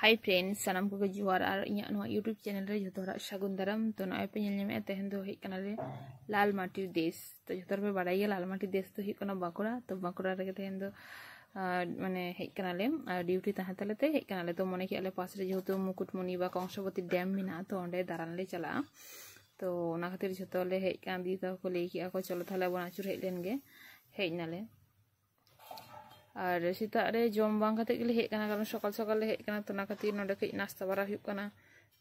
Hi friends सानाम को जुआर और इन यूट्यूब चैनल रे जो सागुन दाराम तो नए पे नेल तेहन दो हेकनाले लाल माटिर देश तो जो पे बाड़ाई लाल माटिर देश तो हेकना बांकुड़ा तो बांकुड़ा रे तेहन दो माने हेकनाले डियूटी तहां तालेते हेकनाले तो मने के पास रे जेहेतु मुकुटमणि बा कंसबती डैम मिना तो ओंडे दारान ले चला तो ओना खातिर जतो ले हेकन दी तो को लेकी को चलो थाले बन आचुर हेज लेन गे हेजनाले और सीता रे जम बांग कते गेले हेकना कारण सकाल सकाल ले हेकना तो ना खातिर नोडे कई नाश्ता बारा हुयु कना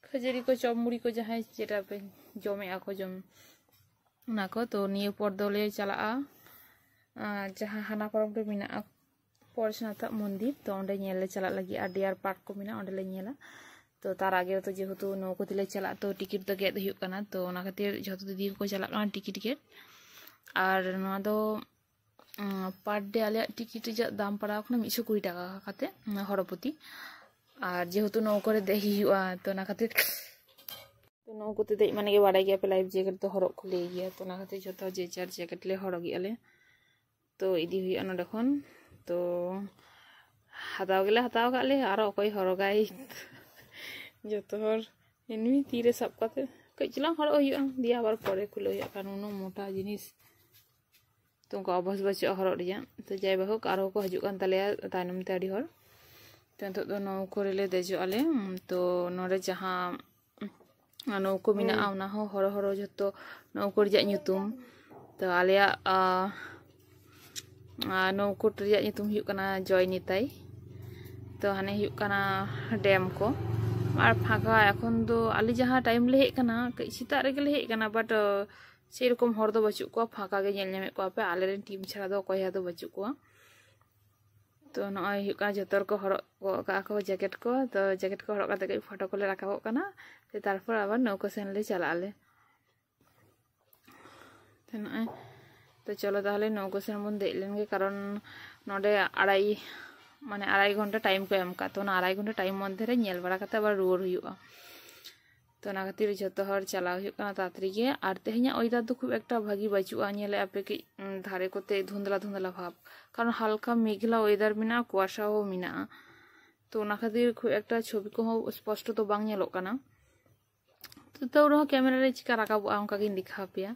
खजरी को चप मुड़ी को जहां जेटा पे जमे आको जम ना को तो निये पर दोले चला जहां हाना परम रे मिना परेशनाथ मंदिर तो ओंडे नेल ले चला लगी आ डियर पार्क को मिना ओंडे ले नेला तो तार आगे तो जेहेतु नौको तिले चला तो टिकट तो गेद हुयु कना तो ओना खातिर जतो दीदी को चला कना टिकट गेद और नोआ दो पर डे आले टिकट रे दाम पड़ा 120 टाका काते हरपति और जेहेतु नौको रे देही हुआ तो ना खातिर तो नौको ते देई माने के बाड़ाई गया पे लाइफ जैकेट तो हरक खुले गया तो ना खातिर जतो जे चार जैकेट ले हरगी आले तो इदी हुई नोडे खन तो हताव गेले हताव काले आरो अकय हरगाय जतो हर एनमी तीरे सब काते कइचला हर हुआ दिया आबार परे खुले हुआ कारण उनो मोटा जिनिस तो उनको अभ्यास बच्चा हर तो जाए बहुक आरो को हजु कान ताले तायनम ते आडी हर तो तो नौको रे ले देजो आले तो नोरे जहां नौको मिना आउना हो हर हर जतो नौको रिया nyutum तो आलेया नौको रिया nyutum हुयु कना जय निताई तो हाने हुयु कना डैम को और फाका एखन दो आली जहां टाइम ले हेक कना सीता रे गेले हेक कना बट सेरकम हर दो बचु को फाका गे नेल नेमे को पे आले रे टीम छाड़ा दो कोया दो बचु को तो नय हुयु का जतर को हर का को जैकेट को तो जैकेट को हर काते के फोटो को ले राखाबो कना ते तारपर आबार नौको सेन ले चला आले तो नय तो चलो ताहले नौको सेन बन देख लेंगे कारण नोडे आड़ाई माने आड़ाई घंटा टाइम को एम का तो ना आड़ाई घंटा टाइम मध्य रे नेल बड़ा काते आबार रुवर हुयुआ तो ना खातिर जतो हर चला हुयु कना तातरी गे और तेहኛ ओइदार तो खूब एकटा भागी बचुआ नेले आपे के धारे कोते धुंधला धुंधला भाव कारण हल्का मेघला ओइदार मिना कुआशा हो मिना तो ना खातिर खूब एकटा छवि को स्पष्ट तो बांग नेलो कना तो तो कैमरा रे चिका राकाबा उनका गिन दिखा पिया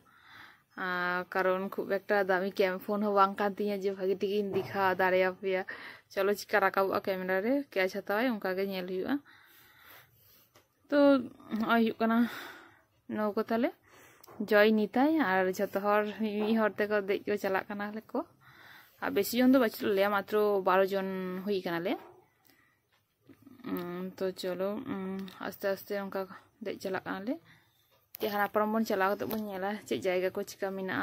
कारण खूब एकटा दामी फोन हो बांग कान तिया जे भागी टिकिन दिखा दाड़ेया पिया चलो चिका राकाबा कैमरा रे क्या छताय उनका गे नेल हुयुआ तो हुयुकना नौको ताले जय निताई और जतो हर मी हरते को देख को चला कना ले को आ बेसी जन तो बचल ले मात्र 12 जन हुई कना ले तो चलो आस्ते आस्ते उनका देख चला कना ले जहां परम बन चला तो बन नेला चे जायगा को चिका मिना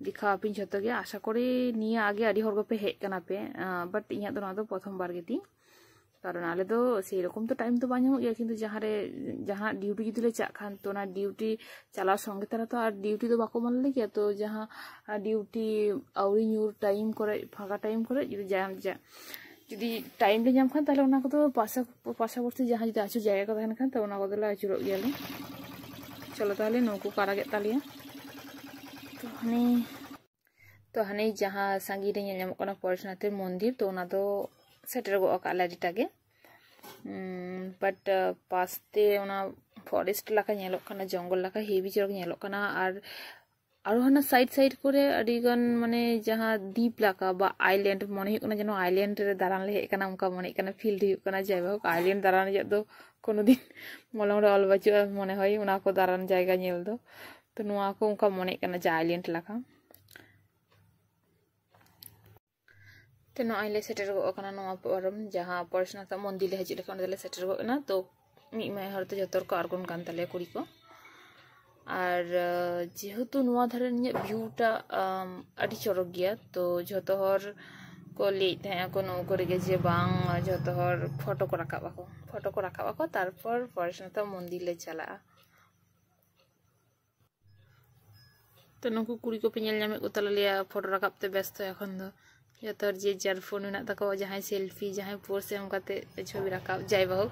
दिखा पिन जतो गे आशा करी निया आगे आडी हर को पे हेक कना पे बट इया तो ना तो प्रथम बार गेती कारण आले तो से रकम तो टाइम तो बाñ हो गया किंतु जहां ड्यूटी जुदी ले चा खान तो ना ड्यूटी चला संगे तारा तो और ड्यूटी तो बाको मान ले गया तो जहां ड्यूटी आउरी न्यूर टाइम करे फाका टाइम करे जुदी जुदी टाइम ले जाम खान ताले ओना को तो पाशापाशी जहां जुदी आचु जायगा को तहन खान तो ओना को दला आचुरो गेले चलो ताले नौको कारा गे तालिया तो हने जहां सांगी रे नेल नामो कना परेशनाथ मंदिर तो ओना दो सेटर गो अकाला डिटागे बट पास्ते ओना फॉरेस्ट लाका नेलो कना जंगल लाका हेवी चरक नेलो कना और हना साइड साइड करे अडिगन माने जहां दीप लाका बा आइलैंड मने हुई कना जनो आइलैंड रे दारान ले हे कना उनका मने कना फील्ड हुई कना जायबा आइलैंड दारान जे दो कोनो दिन मलम रे ऑल बचु मने होय उना को दारान जायगा नेल दो तो नुआ को उनका मने कना जा आइलैंड लाका तो नॉइले सेटर गो कना नोआ परम जहां परेशनाथ मंदिर ले हजि लेखन दले सेटर गो ना तो मी मे हरते जतर को आरगुन कान तले कुड़ी को और जेहेतु नोआ धरे व्यूटा अडी चरक गया तो जतो हर को ले थे को नो करे गे जे बांग जतो हर फोटो को राखाबा तारपर परेशनाथ मंदिर ले चला तो नुकु कुड़ी को पिनेल नामे को तले लिया फोटो राखाबते व्यस्त एखन दो जतर जे जार फोन में तको जहां सेल्फी जहां पोस्ट एम काते छवि राखा जाय बहुक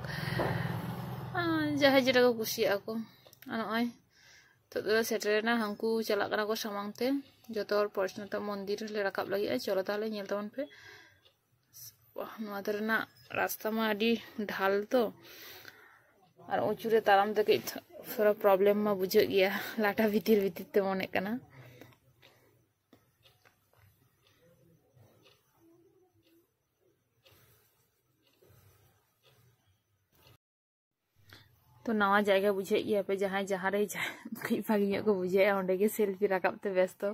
जहां जेटा को खुशी आको नय तो सेटर ना हमकू चला कना को सामांगते जतर परेशनाथ मंदिर ले राखाब लगी चलो ताले नेल तबन पे नोआ दरना रास्ता में अड़ी ढाल तो और ऊँचूरे ताराम ते कई थोड़ा प्रॉब्लम में बुझे गया लाटा भीतर भीतर ते मने कना तो नवा जगह बुझे गया पे जहाँ जहाँ रे कई भागी को बुझे ओंडे के सेल्फी राकाब ते व्यस्त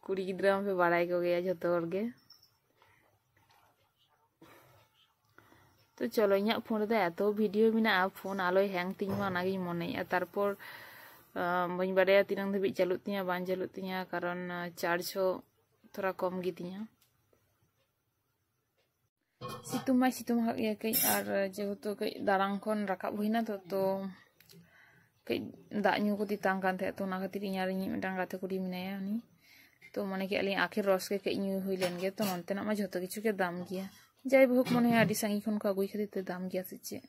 कुड़ी गिद्रा पे बाड़ाई को गया जो तोड़ के तो चलो इन फोन एत भिडियो में फोन आलो हैंग तीमा मने तारपर बी बाड़ा तीन धाबी चालू तीया बां चालू तीया कारण चार्ज हो थोड़ा कम गीतिया सितुंग माय सितुंग गया कई और जेहेतु कई दारांग खन राकाब हुईना तो कई दाग ᱧᱩ को तितांग कान थे तो ना खातिर इन मिटांग गाते कुड़ी मिनाया उनी तो मने के अली आखिर रस के कई ᱧᱩ हुई लेन गे तो नोंतेना मा झोतो किछु के दाम गया जाय बहुत मने आदि सांगी खन को अगुई खातिर ते दाम गया से चे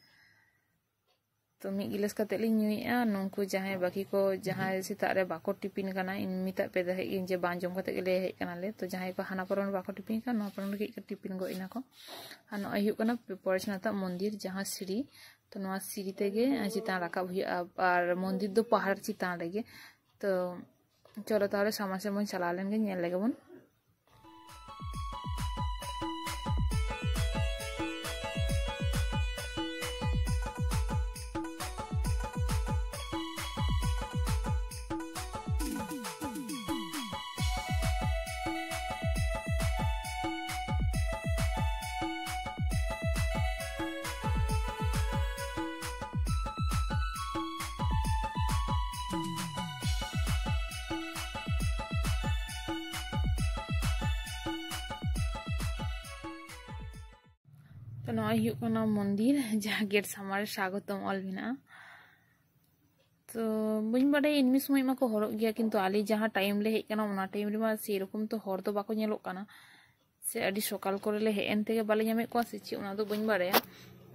तो मी गिलास काते लिं ᱧᱩᱭᱟ नुंकु जहां बाकी को जहां सेता रे बाको टिफिन काना इन मिता पे दे इन जे बां जम काते गेले हे काना ले तो जहां को हाना परन बाको टिफिन का नो परन के टिफिन गो इना को आ नो आयु काना परेशनाता मंदिर जहां सीढ़ी तो नो सीढ़ी ते गे चिता राकाब हुआ और मंदिर दो पहाड़ चिता लेगे तो चलो तारे सामा से मन चला लेंगे नेल लेगे बन तो ना मंदिर जहाँ गेट सामार स्वागतम ऑल बिना तो बी बाड़ा इनमी समय को हरग गया किंतु आली जहाँ टाइम ले हेकना उना टाइम रे मा सेरकम तो हर तो बाको नेलोग काना से अड़ी सकाल करे ले हेन तेगे बाले ᱧᱟᱢᱮ को से ची उना तो बी बाड़ा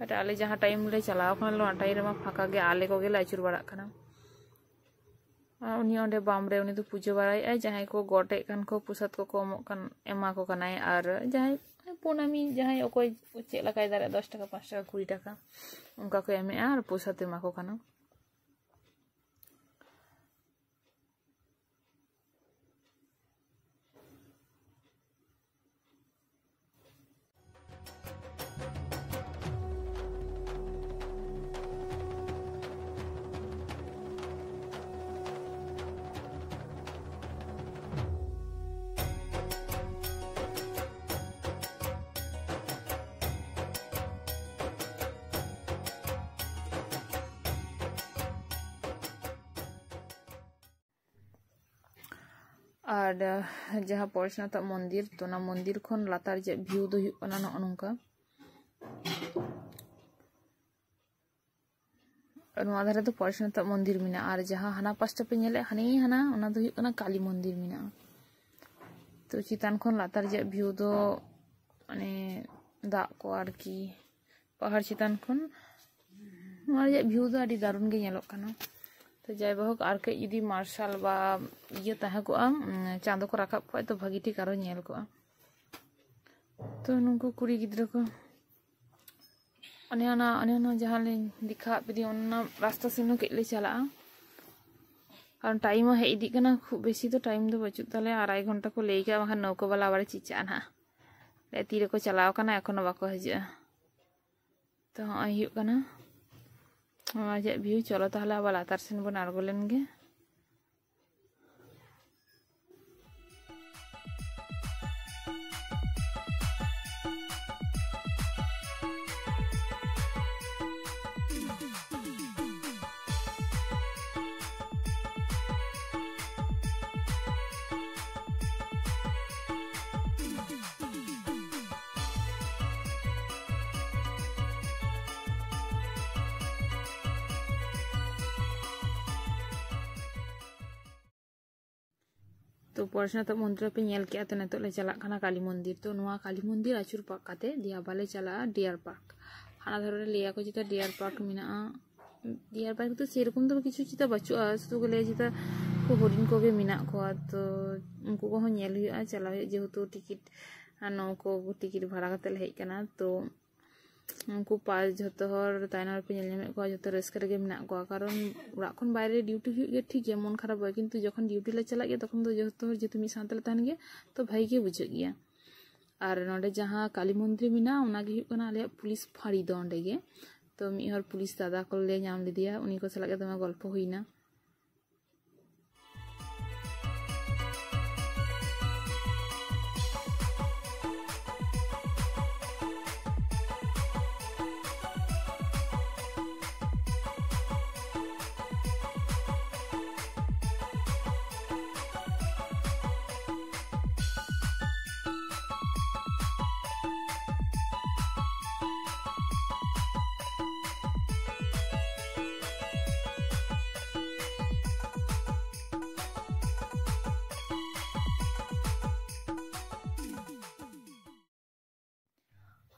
बट आले जहाँ टाइम ले चलाव खाना लो टाइम रे मा फाका गे आले को गेले आचुर बाड़ा काना उनी ओंडे बाम रे उनी तो पूजा बाड़ाय जहाँ को गोटे कान को प्रसाद को एमो कान एमा को कानाय और जहाँ पूर्णमी जहाँ अकोय चेक लकाय दारे 10 टाका 5 टाका 20 टाका उनका को एमे और प्रसाद एमा को काना और जहाँ परेशनाथ मंदिर तो ना मंदिर खन लातार जे व्यू दो हुना नोंका धारे तो परेशनाथ मंदिर मिना और जहाँ हाना पास्टा पे नेले हानी हाना उना दो हुना काली मंदिर मिना तो चितान खन लातार जे व्यू दो माने दाग को आरकी पहाड़ चितान खन जे व्यू दो आडी दारुण गे नेलोग काना तो जायबहुक और कई जुदी मार्शल बा ये तहे को चांदो को राकाब को तो भागी ठीक आरो नेल को तो नुकु कुड़ी गिद्रा को अने जहाँ ले दिखा पे रास्ता सेन के चला कारण टाइम हे इदी कना खूब बेसी तो टाइम दो बचुत ताले 2.5 घंटा को लेके बाखा नौको वाला बारे चिचा ना ले तीरे को चलाव कना एखोनो बाको हजे तो हय हुयु कना आज व्यू चलो ताहले आबार लातार सेन बन आड़गो लेन गे तो परेशनाथ मंदिर पे नेल के तो नितो ले चला खाना काली मंदिर तो नुआ काली मंदिर आचुर पाक काते दिया बाले चला डियर पार्क हाना धरे लिया को जिता डियर पार्क मिना डियर पार्क तो सेरकम तो किछु चिता बचुआ सुदु गले जिता को हरिन को गे मिना को तो उनको को नेल हुआ चला जेहेतु टिकट नो को टिकट भाड़ा काते ले हेज कना तो उनको पास जो हर तायना पे नेल को जो रस्क रे मेना को कारण उड़ा खन बाहर ड्यूटी हुए ठीक है मन खराब हो किंतु जखन ड्यूटी ले चला गया तखन तो जो जेतु मी सानते तहन गया तो भाई के बुझे गया और नोडे जहाँ काली मंदिर मेना उनागे हुई कना आले पुलिस फाड़ी दो अंडे गे तो मी हर पुलिस दादा को ले नाम लिदिया उनी को सलागे दमे गल्प हुईना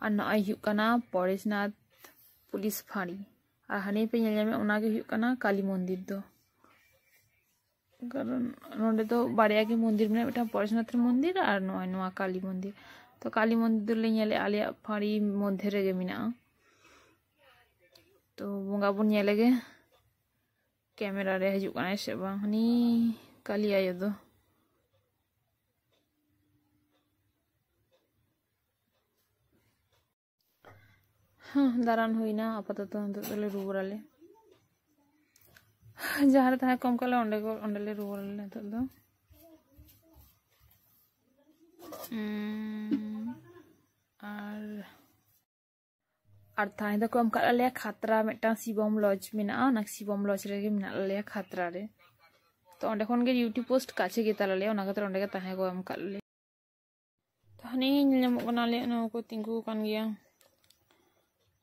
और नॉय परेशनाथ पुलिस फाड़ी और हाने पे उनागे काली मंदिर दो कारण नोडे तो बारिया के मंदिर में मिटा परेशनाथ मंदिर और नॉय नोआ काली मंदिर तो काली मंदिर ले नेले आले फाड़ी मध्य रे मेना तो बोंगा बन नेलेगे कैमरा रे हजू कना से बांग हनी काली आयो दो हाँ दारान हुईना आपातत ले रुवाराले जहाँ तहाँ कम कले अंडे रुवाराले नतो दो और थाने दो कम कले खातरा मेटा शिवम लॉज मेना ना शिवम लॉज रे मेना ले खातरा रे तो अंडे खन गे ड्यूटी पोस्ट काछे गे ताले ओना खातर अंडे गे ताहे को एम कले थाने नेमो कनाले नको तिंगु कान गया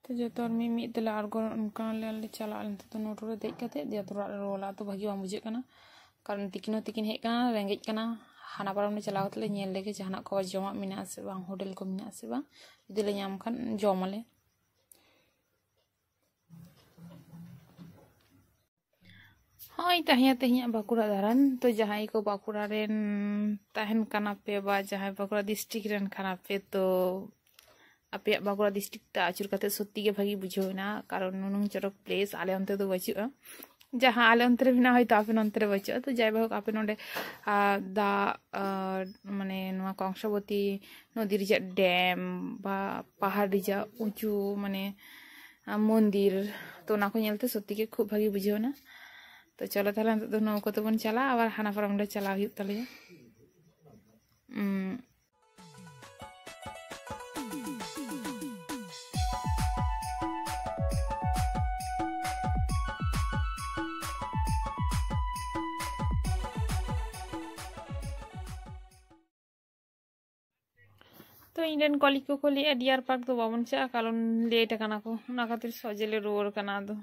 तो जो तो मी तले आरगो उनका ले चला तो नोटो रे देख कते दिया तो रोला तो भागी बाम बुझे कना कारण तिकिन हे कना रेंगेज कना हाना पारम ने चलाव तले नेल लेगे जहाना को जमा मिना से बांग होटल को मिना से बांग जदि ले नाम खान जमाले हाई तहिया तहिया बाकुड़ा दारान तो जहां को बाकुड़ा रेन तहन कना पे बा जहां बाकुड़ा डिस्ट्रिक्ट रेन खाना पे तो अपे बाकुड़ा डिस्ट्रिक्ट आचुर कते सत्ती के भागी बुझोना कारण नुनुंग चरक प्लेस आले अंते तो बचुआ जहां आले अंतरे बिना होय तो आपे अंतरे बचुआ तो जाय बहु आपे नोडे दा माने नोआ कंसबती नदी रिजा डैम बा पहाड़ रिजा ऊंचू माने मंदिर तो ना को नेलते सत्ती के खूब भागी बुझोना तो चलो ताले तो नौको तो बन चला आबार हाना पारम ले चला हुई ताले तो इंडियन कॉलेज को ले डियर पार्क तो बाबन चा कारण लेट कना को ना खातिर सजेले रोर कना दो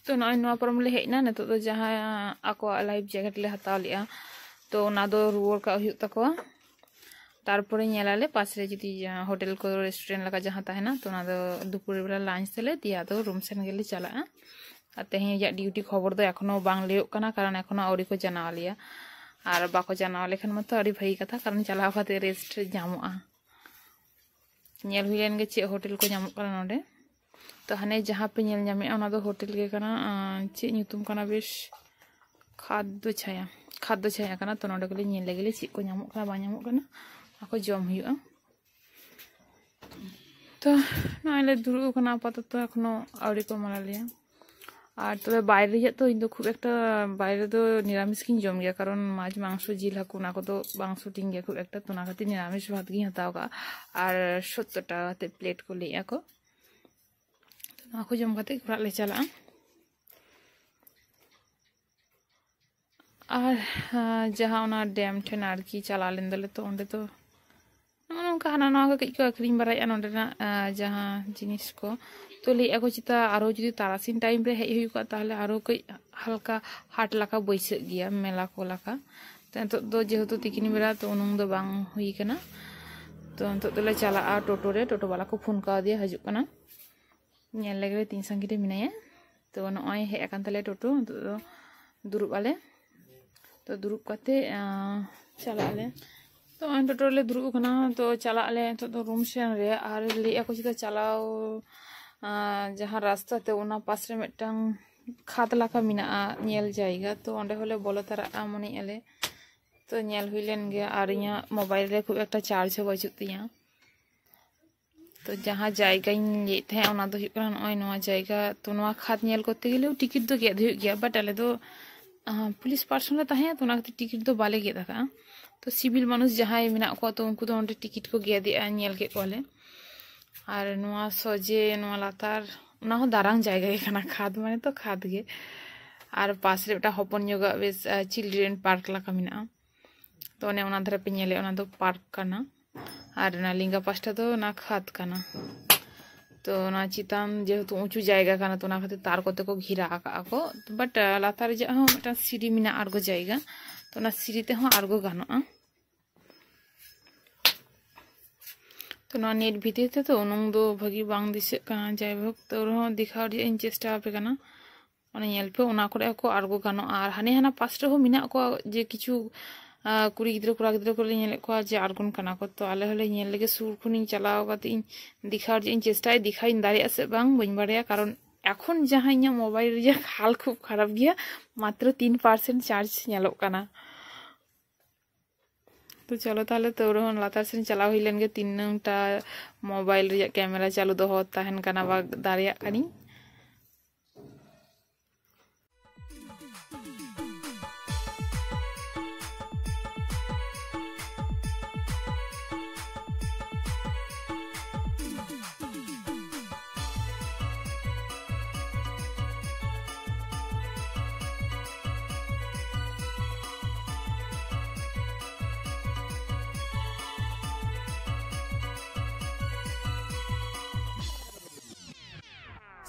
तो नॉय परम ले हेना न तो जहाँ आको लाइफ जैकेट ले हताव लिया तो ना दो रुवर का हुई तको तारपरे नेलाले पास रे जदी होटल को रेस्टोरेंट लगा जहाँ ताहेना तो ना दो दुपुर बेला लंच तेले दिया दो रूम सेन गेले चला तेहे ड्यूटी खबर दो एखोनो बांग लेयोग कना कारण एखोनो औरी को जाना लिया और बाको जानाव लेखान मतो अड़ी भाई कथा कारण चलाव खाते रेस्ट जामुआ नेल हुई लेन गे चे होटल को जामुक कना नोडे तो हाने जहाँ पे नेल जामे ओना दो होटल गे कना चे ᱧᱩᱛᱩᱢ कना बेश खाद्य छाया कना तो नोडे को नेल लेगे चे को जामुक कना बा जामुक कना आको जम हुआ तो नाइले दुरु कना आपाततो एखनो आउरी को मला लिया और तबे बाइरे तो इन खूब एक बाइरे तो निरामिष की जम गया कारण माछ मांस जिल हाकू ना को बांग शूटिंग गया खूब एक तो ना खातिर निरामिष भात गी हताव का और 70 टाका प्लेट को लिया को तो ना को जम खातिर घुरा ले चला और जहाँ ओना डैम ठेन आरकी चला लेन दले तो ओंडे तो नोंका हाना नवा कई को अक्रिम बराया नोंडेना जहाँ जिनिस को तो लिया को चिता आरो जुदी तारासिन टाइम रे हेज हुई को ताहले आरो कई हल्का हाट लाका बैसक गया मेला को लाका तो नितो दो जेहेतु तिकिन बेला तो उनुंग दो बांग हुई कना तो नितो दोले चला टोटो रे टोटो वाला को फोन का दिया हजुक कना नेल लेगे तीन संगी रे मिनाया तो नय हे अकान तले टोटो तो दुरुब आले तो दुरुब काते चला आले तो टोटो ले दुरुब कना तो चला आले तो रूम सेन रे आर लिया को चिता चलाओ जहाँ रास्ता ते उना पास रे मिटटांग खात लाका मिना नेल जायगा तो ओंडे होले बोलो तारा मने एले तो नेल हुइलेन गे आर इया मोबाइल रे खूब एकटा चार्ज हो बचुत तिया तो जहाँ जायगा ले थे ओना दो हुइकना नय नवा जायगा तो नवा खात नेल करते गेले टिकट दो गेद हुइ गया बट आले दो पुलिस पर्सन रे ताहे तो ना टिकट दो बाले गेद का तो सिविल मानुष जहाँ मिना को तो उनको तो ओंडे टिकट को गेदिया नेल के कोले और नुआ सोजे नुआ लातार उना हो दारांग जायगा के खाना खाद माने तो खाद गे और पास रे बेटा हपन योगा बेस चिल्ड्रेन पार्क लाका मिना तो ने उना धरे पे नेले उना दो पार्क कना और ना लिंगा पास्टा तो ना खाद कना तो ना चितान जेहेतु ऊंचू जायगा कना तो ना खातिर तार कोते को घिरा आका को बट लातार जे हो बेटा सीढ़ी मिना आर्गो जायगा तो ना सीढ़ी ते हो आर्गो गानोआ तो ना नेट भीतर थे तो उनुंग दो भगी बांग दिसे कना जायभोग तो रहो दिखाव रे इन चेष्टा पे कना ओने नेल पे ओना कोरे को आर्गो गानो आर हाने हाना पास रे हो मिना को जे किछु कुड़ी गिद्रो कोड़ा गिद्रो को नेल को जे आर्गोन कना को तो आले होले नेल लेगे सुर खुनी चलाओ काते इन दिखाव रे इन चेष्टा दिखाई दारिया से बांग बइन बाड़या कारण एखन जहां इया मोबाइल रे हाल खूब खराब गया मात्र 3% चार्ज नेलो कना तो चलो ताले तो रोहन लातार से चला हुई लेन गे 3टा मोबाइल रे कैमरा चालू दो ताहन कना बा दारिया कनी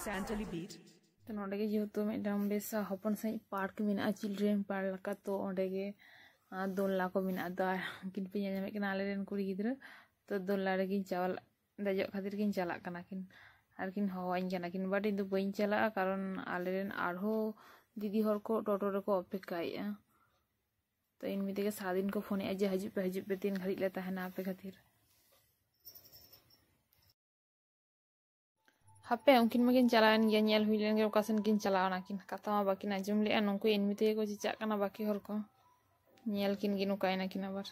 Santali beat तो नोडे गे जेहेतु मिटम बेस हपन सही पार्क मिना चिल्ड्रेन पार्क लका तो ओंडे गे दोलना को मिना दा किन पे नेमे कना आले रेन कुड़ी गिद्र तो दोलना रे गिन चावल दजो खातिर गिन चला कना किन आर किन हवाइन कना किन बट इन दो बइन चला कारण आले रेन आरहो दीदी हर को टोटो रे को अपेक्षाया तो इन मिते के सादिन को फोन जे हजु पे 3 घड़ी ले ताहना पे खातिर हापे उनकिन मगिन चलान गया नेल हुई लेन गे ओकासन किन चलावना किन कथा मा बाकी ना जुम ले नंको इनमिते को चिचा कना बाकी हर को नेल किन गिनु कायना किन आबार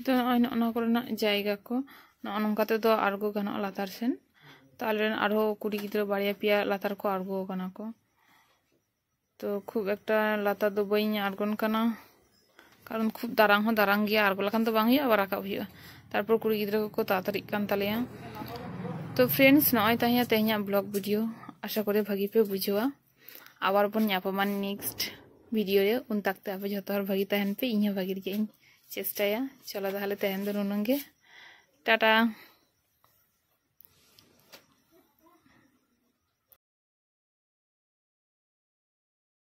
तो ओना कोरना जायगा को नंकाते तो आर्गो गानो लातार सेन तालेन आरो कुड़ी गिद्रो बाड़िया पिया लातार को आर्गो कना को तो खूब एकटा लातार दो बइन आर्गोन कना कारण खूब दारांग गया आर्गो लखान तो बांग हुआ आबार राकाब हुआ तारपर कुड़ी गिद्रो को तातारी कान तालेया तो फ्रेंड्स नय ताहिया तेहनिया ब्लॉग वीडियो आशा करे भागी पे बुझवा आबार बन ᱧᱟᱯᱟᱢᱟ नेक्स्ट वीडियो रे उन तकते आप जतो हर भागी तहन पे ᱤᱧ भागी ᱨᱮᱜᱮ ᱤᱧ चेष्टाया चलो ताहले तहन दो नुनगे टाटा।